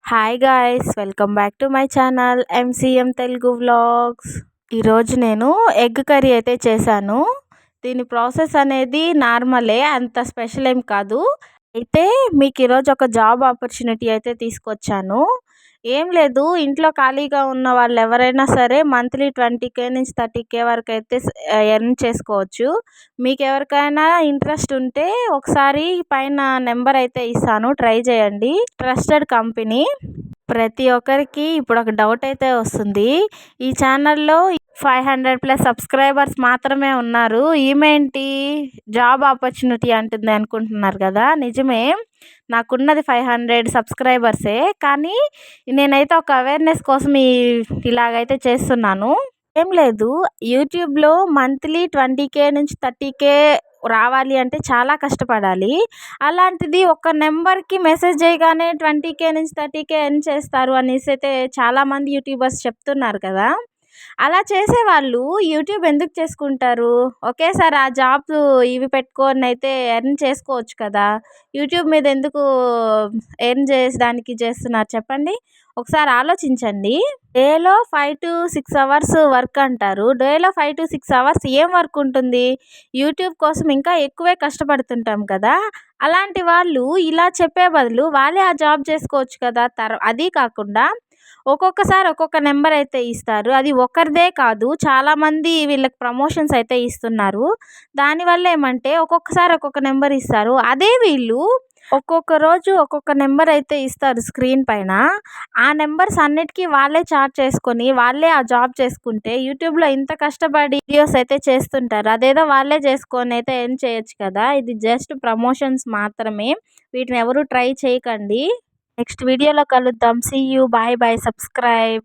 Hi guys, welcome back to my channel MCM Telugu vlogs. ఈరోజు నేను egg curry అయితే చేశాను. దీని ప్రాసెస్ అనేది నార్మలే, అంత స్పెషల్ ఏం కాదు. అయితే మీకు ఈరోజు ఒక జాబ్ ఆపర్చునిటీ అయితే తీసుకొచ్చాను. ఏం లేదు, ఇంట్లో ఖాళీగా ఉన్న వాళ్ళు ఎవరైనా సరే మంత్లీ 20K నుంచి 30K వరకు అయితే ఎర్న్ చేసుకోవచ్చు. మీకు ఎవరికైనా ఇంట్రెస్ట్ ఉంటే ఒకసారి పైన నెంబర్ అయితే ఇస్తాను, ట్రై చేయండి. Trusted company. ప్రతి ఒక్కరికి ఇప్పుడు ఒక డౌట్ అయితే వస్తుంది, ఈ ఛానల్లో 500+ సబ్స్క్రైబర్స్ మాత్రమే ఉన్నారు, ఈమెంటి జాబ్ ఆపర్చునిటీ అంటుంది అనుకుంటున్నారు కదా. నిజమే, నాకున్నది 500 సబ్స్క్రైబర్సే. కానీ నేనైతే ఒక అవేర్నెస్ కోసం ఇలాగైతే చేస్తున్నాను. ఏం లేదు, యూట్యూబ్లో మంత్లీ 20K నుంచి 30K రావాలి అంటే చాలా కష్టపడాలి. అలాంటిది ఒక నెంబర్కి మెసేజ్ చేయగానే 20K నుంచి 30K ఎర్న్ చేస్తారు అనేసి అయితే చాలామంది యూట్యూబర్స్ చెప్తున్నారు కదా. అలా చేసేవాళ్ళు యూట్యూబ్ ఎందుకు చేసుకుంటారు? ఒకేసారి ఆ జాబ్ ఇవి పెట్టుకొని అయితే ఎర్న్ చేసుకోవచ్చు కదా. యూట్యూబ్ మీద ఎందుకు ఎర్న్ చేసడానికి చేస్తున్నారు చెప్పండి, ఒకసారి ఆలోచించండి. డేలో 5 to 6 అవర్స్ వర్క్ అంటారు. డేలో 5 to 6 అవర్స్ ఏం వర్క్ ఉంటుంది? యూట్యూబ్ కోసం ఇంకా ఎక్కువే కష్టపడుతుంటాం కదా. అలాంటి వాళ్ళు ఇలా చెప్పే బదులు వాళ్ళే ఆ జాబ్ చేసుకోవచ్చు కదా. అది కాకుండా ఒక్కొక్కసారి ఒక్కొక్క నెంబర్ అయితే ఇస్తారు. అది ఒకరిదే కాదు, చాలామంది వీళ్ళకి ప్రమోషన్స్ అయితే ఇస్తున్నారు. దానివల్ల ఏమంటే ఒక్కొక్కసారి ఒక్కొక్క నెంబర్ ఇస్తారు. అదే వీళ్ళు ఒక్కొక్క రోజు ఒక్కొక్క నెంబర్ అయితే ఇస్తారు స్క్రీన్ పైన. ఆ నెంబర్స్ అన్నిటికీ వాళ్ళే చార్జ్ చేసుకొని వాళ్ళే ఆ జాబ్ చేసుకుంటే యూట్యూబ్లో ఇంత కష్టపడి వీడియోస్ అయితే చేస్తుంటారు. అదేదో వాళ్ళే చేసుకొని అయితే ఎర్న్ చేయొచ్చు కదా. ఇది జస్ట్ ప్రమోషన్స్ మాత్రమే, వీటిని ఎవరు ట్రై చేయకండి. నెక్స్ట్ వీడియోలో కలుద్దాం. See you, bye bye, subscribe.